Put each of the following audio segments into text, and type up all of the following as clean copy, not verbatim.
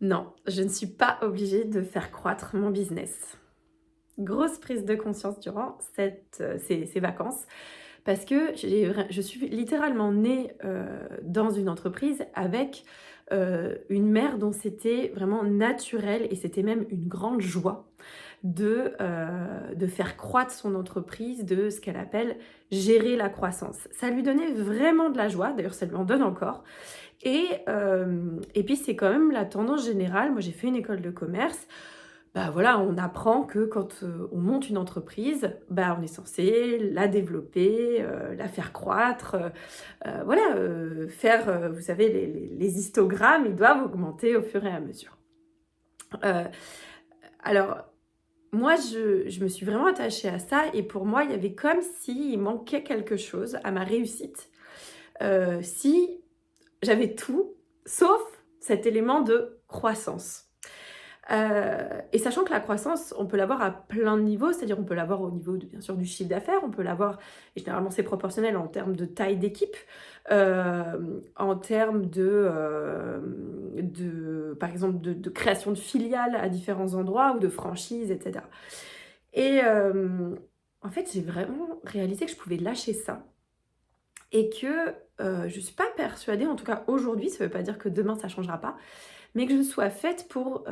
Non, je ne suis pas obligée de faire croître mon business. Grosse prise de conscience durant ces vacances parce que je suis littéralement née dans une entreprise avec une mère dont c'était vraiment naturel et c'était même une grande joie de faire croître son entreprise, de ce qu'elle appelle gérer la croissance. Ça lui donnait vraiment de la joie, d'ailleurs ça lui en donne encore. Et puis c'est quand même la tendance générale. Moi j'ai fait une école de commerce. Bah voilà, on apprend que quand on monte une entreprise, bah on est censé la développer, la faire croître, voilà, faire, vous savez, les histogrammes, ils doivent augmenter au fur et à mesure. Euh, alors, moi, je me suis vraiment attachée à ça et pour moi, il y avait comme s'il manquait quelque chose à ma réussite. Si j'avais tout, sauf cet élément de croissance. Et sachant que la croissance, on peut l'avoir à plein de niveaux, c'est-à-dire on peut l'avoir au niveau, bien sûr, du chiffre d'affaires, on peut l'avoir, et généralement c'est proportionnel en termes de taille d'équipe, en termes par exemple, de création de filiales à différents endroits ou de franchises, etc. Et en fait, j'ai vraiment réalisé que je pouvais lâcher ça et que je ne suis pas persuadée, en tout cas aujourd'hui, ça ne veut pas dire que demain ça ne changera pas, mais que je sois faite pour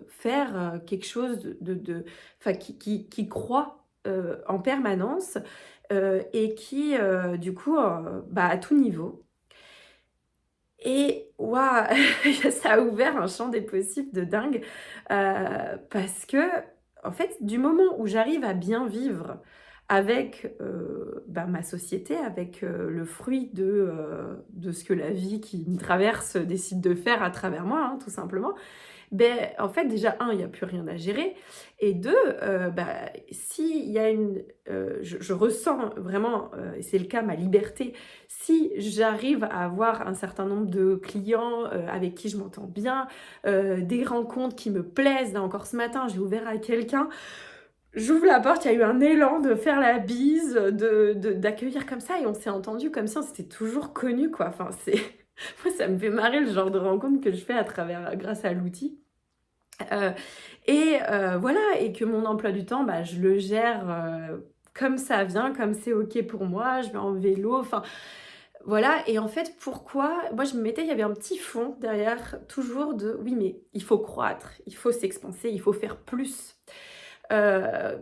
faire quelque chose enfin, qui croît en permanence et qui, du coup, bah, à tout niveau. Et waouh, ça a ouvert un champ des possibles de dingue parce que, en fait, du moment où j'arrive à bien vivre avec bah, ma société, avec le fruit de ce que la vie qui me traverse décide de faire à travers moi, hein, tout simplement, ben, en fait, déjà, un, il n'y a plus rien à gérer. Et deux, bah, s'il y a je ressens vraiment, et c'est le cas, ma liberté, si j'arrive à avoir un certain nombre de clients avec qui je m'entends bien, des rencontres qui me plaisent, là encore ce matin, j'ai ouvert à quelqu'un, j'ouvre la porte, il y a eu un élan de faire la bise, d'accueillir comme ça, et on s'est entendu comme si on s'était toujours connus, quoi. Enfin, c'est... Moi, ça me fait marrer le genre de rencontre que je fais grâce à l'outil. Euh, voilà, et que mon emploi du temps, bah, je le gère comme ça vient, comme c'est OK pour moi, je vais en vélo, enfin voilà. Et en fait, pourquoi moi je me mettais, il y avait un petit fond derrière, toujours de oui, mais il faut croître, il faut s'expanser, il faut faire plus. Euh,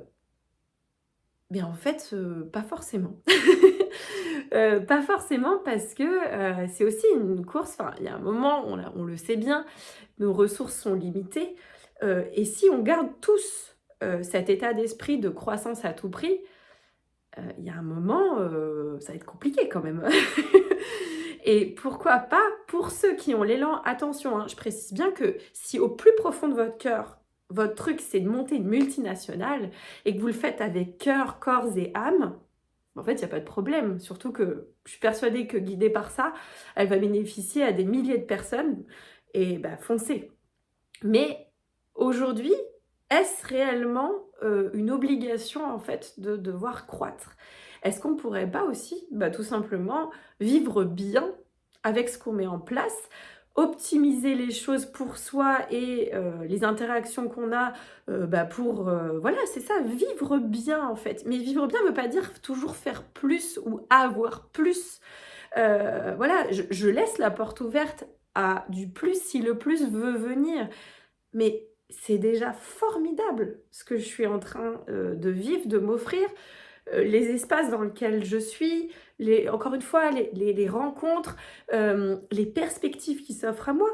mais en fait, pas forcément. Pas forcément parce que c'est aussi une course, enfin, il y a un moment, on le sait bien, nos ressources sont limitées. Et si on garde tous cet état d'esprit de croissance à tout prix, il y a un moment, ça va être compliqué quand même. Et pourquoi pas, pour ceux qui ont l'élan, attention, hein, je précise bien que si au plus profond de votre cœur, votre truc c'est de monter une multinationale et que vous le faites avec cœur, corps et âme, en fait, il n'y a pas de problème. Surtout que je suis persuadée que guidée par ça, elle va bénéficier à des milliers de personnes. Et bah, foncez. Mais aujourd'hui, est-ce réellement une obligation en fait de devoir croître? Est-ce qu'on ne pourrait pas aussi, bah, tout simplement, vivre bien avec ce qu'on met en place, optimiser les choses pour soi et les interactions qu'on a bah, pour, voilà, c'est ça, vivre bien en fait. Mais vivre bien ne veut pas dire toujours faire plus ou avoir plus. Voilà, je laisse la porte ouverte à du plus si le plus veut venir. Mais c'est déjà formidable ce que je suis en train de vivre, de m'offrir, les espaces dans lesquels je suis, encore une fois, les rencontres, les perspectives qui s'offrent à moi.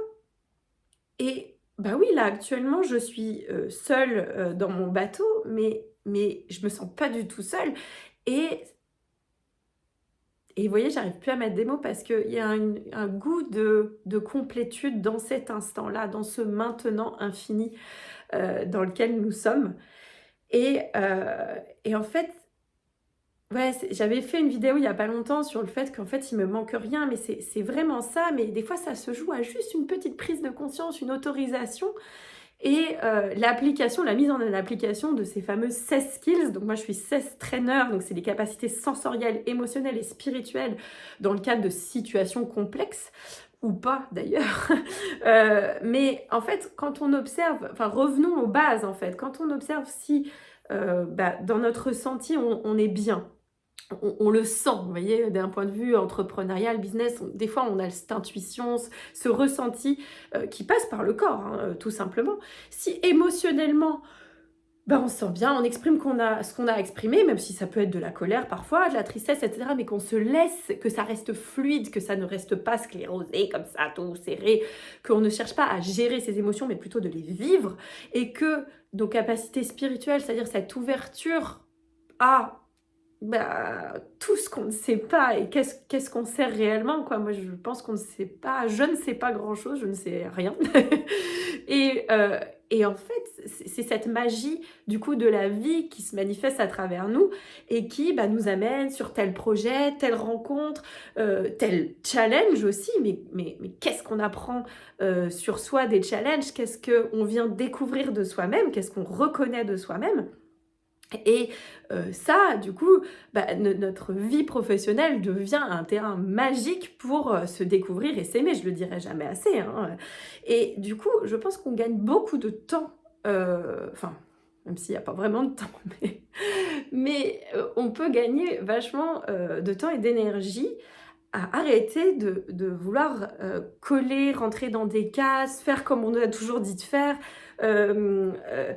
Et bah oui, là actuellement, je suis seule dans mon bateau, mais je me sens pas du tout seule. Et, et vous voyez, j'arrive plus à mettre des mots parce qu'il y a un goût de complétude dans cet instant-là, dans ce maintenant infini dans lequel nous sommes. Et en fait, ouais, j'avais fait une vidéo il y a pas longtemps sur le fait qu'en fait, il me manque rien, mais c'est vraiment ça. Mais des fois, ça se joue à juste une petite prise de conscience, une autorisation. Et l'application, la mise en application de ces fameuses 16 skills, donc moi je suis 16 trainer, donc c'est des capacités sensorielles, émotionnelles et spirituelles dans le cadre de situations complexes. ou pas d'ailleurs. Mais en fait, quand on observe, enfin revenons aux bases en fait, quand on observe si dans notre ressenti on est bien, on le sent, vous voyez, d'un point de vue entrepreneurial, business, des fois on a cette intuition, ce ressenti qui passe par le corps, hein, tout simplement. Si émotionnellement, on se sent bien, on exprime ce qu'on a exprimé, même si ça peut être de la colère parfois, de la tristesse, etc., mais qu'on se laisse, que ça reste fluide, que ça ne reste pas sclérosé comme ça, tout serré, qu'on ne cherche pas à gérer ses émotions, mais plutôt de les vivre, et que nos capacités spirituelles, c'est-à-dire cette ouverture à tout ce qu'on ne sait pas et qu'est-ce qu'on sait réellement, quoi. Moi, je pense qu'on ne sait pas, je ne sais pas grand-chose, je ne sais rien. et, euh, et en fait, c'est cette magie, du coup, de la vie qui se manifeste à travers nous et qui nous amène sur tel projet, telle rencontre, tel challenge aussi. Mais qu'est-ce qu'on apprend sur soi des challenges? Qu'est-ce qu'on vient découvrir de soi-même? Qu'est-ce qu'on reconnaît de soi-même? Et ça, du coup, notre vie professionnelle devient un terrain magique pour se découvrir et s'aimer, je le dirai jamais assez, hein. Et du coup, je pense qu'on gagne beaucoup de temps, enfin, même s'il n'y a pas vraiment de temps, mais on peut gagner vachement de temps et d'énergie à arrêter de vouloir coller, rentrer dans des cases, faire comme on a toujours dit de faire, euh, euh,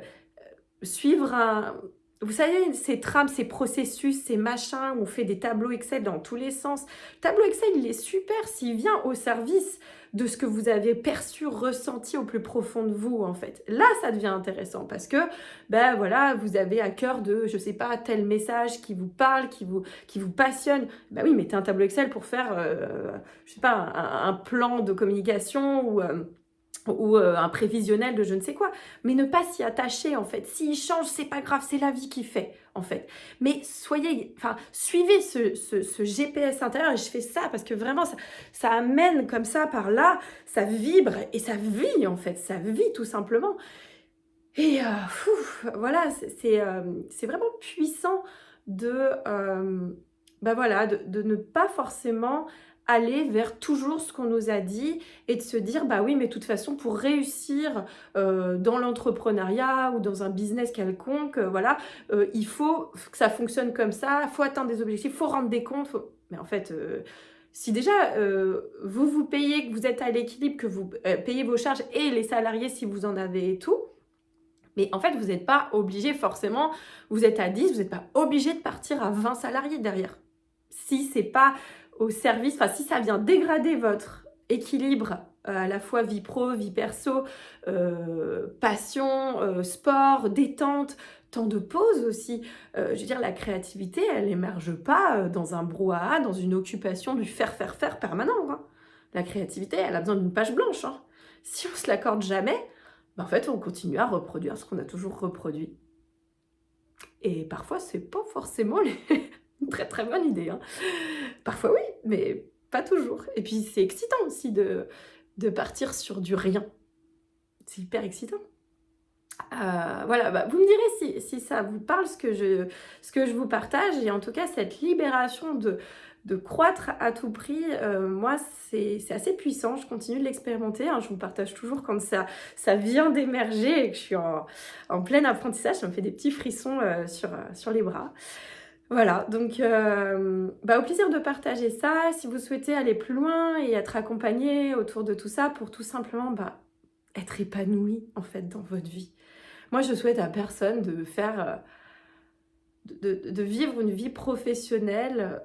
suivre un... Vous savez, ces trames, ces processus, ces machins, où on fait des tableaux Excel dans tous les sens. Le tableau Excel, il est super s'il vient au service de ce que vous avez perçu, ressenti au plus profond de vous, en fait. Là, ça devient intéressant parce que, voilà, vous avez à cœur de, je sais pas, tel message qui vous parle, qui vous passionne. Oui, mettez un tableau Excel pour faire, je sais pas, un plan de communication ou un prévisionnel de je ne sais quoi, mais ne pas s'y attacher en fait. S'il change, c'est pas grave, c'est la vie qui fait en fait. Mais suivez ce GPS intérieur, et je fais ça parce que vraiment ça amène comme ça par là, ça vibre et ça vit en fait, ça vit tout simplement. Et voilà, c'est vraiment puissant de ne pas forcément aller vers toujours ce qu'on nous a dit et de se dire, oui, mais de toute façon, pour réussir dans l'entrepreneuriat ou dans un business quelconque, il faut que ça fonctionne comme ça, il faut atteindre des objectifs, il faut rendre des comptes. Mais en fait, si déjà vous payez, que vous êtes à l'équilibre, que vous payez vos charges et les salariés si vous en avez et tout, mais en fait, vous n'êtes pas obligé forcément, vous êtes à 10, vous n'êtes pas obligé de partir à 20 salariés derrière. Si c'est pas au service, si ça vient dégrader votre équilibre à la fois vie pro, vie perso, passion, sport, détente, temps de pause aussi. Je veux dire, la créativité, elle n'émerge pas dans un brouhaha, dans une occupation du faire permanent, hein. La créativité, elle a besoin d'une page blanche, hein. Si on se l'accorde jamais, en fait, on continue à reproduire ce qu'on a toujours reproduit. Et parfois, c'est pas forcément une très très bonne idée, hein. Parfois oui, mais pas toujours. Et puis c'est excitant aussi de partir sur du rien. C'est hyper excitant. Voilà, vous me direz si ça vous parle ce que je vous partage. Et en tout cas, cette libération de croître à tout prix, moi, c'est assez puissant. Je continue de l'expérimenter, hein. Je vous partage toujours quand ça vient d'émerger et que je suis en plein apprentissage. Ça me fait des petits frissons sur les bras. Voilà, donc au plaisir de partager ça. Si vous souhaitez aller plus loin et être accompagné autour de tout ça pour tout simplement être épanoui en fait dans votre vie. Moi, je souhaite à personne de faire, de vivre une vie professionnelle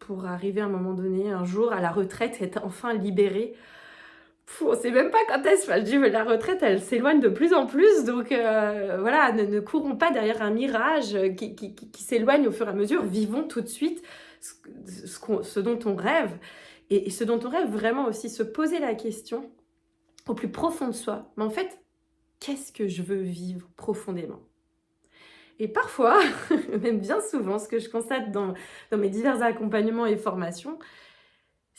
pour arriver à un moment donné, un jour, à la retraite, être enfin libéré. On ne sait même pas quand est-ce. Je dis, mais la retraite, elle s'éloigne de plus en plus. Donc, voilà, ne courons pas derrière un mirage qui s'éloigne au fur et à mesure. Vivons tout de suite ce dont on rêve. Et ce dont on rêve, vraiment aussi se poser la question au plus profond de soi. Mais en fait, qu'est-ce que je veux vivre profondément? Et parfois, même bien souvent, ce que je constate dans mes divers accompagnements et formations,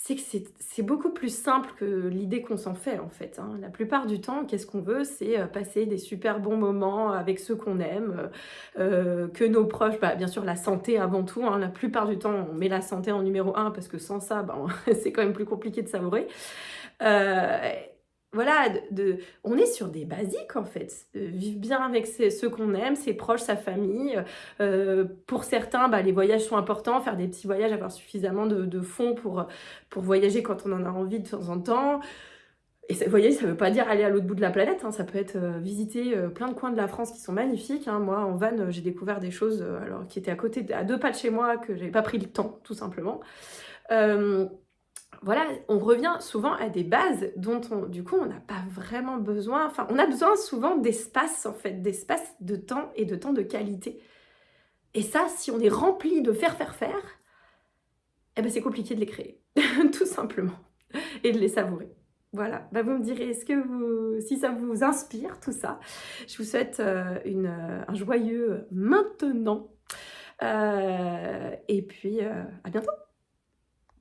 c'est que c'est beaucoup plus simple que l'idée qu'on s'en fait, en fait, hein. La plupart du temps, qu'est-ce qu'on veut? C'est, passer des super bons moments avec ceux qu'on aime, que nos proches bien sûr la santé avant tout, hein. La plupart du temps, on met la santé en numéro un parce que sans ça, c'est quand même plus compliqué de savourer. Heu, voilà, on est sur des basiques, en fait. Vivre bien avec ceux qu'on aime, ses proches, sa famille. Pour certains, les voyages sont importants, faire des petits voyages, avoir suffisamment de fonds pour voyager quand on en a envie de temps en temps. Et voyager, ça veut pas dire aller à l'autre bout de la planète, hein. Ça peut être, visiter, plein de coins de la France qui sont magnifiques, hein. Moi, en van, j'ai découvert des choses, alors qui étaient à 2 pas de chez moi, que j'avais pas pris le temps, tout simplement. Hem Voilà, on revient souvent à des bases dont du coup, on n'a pas vraiment besoin. Enfin, on a besoin souvent d'espace, en fait, d'espace, de temps et de temps de qualité. Et ça, si on est rempli de faire, c'est compliqué de les créer, tout simplement, et de les savourer. Voilà, vous me direz, si ça vous inspire tout ça? Je vous souhaite, un joyeux maintenant, et puis, à bientôt.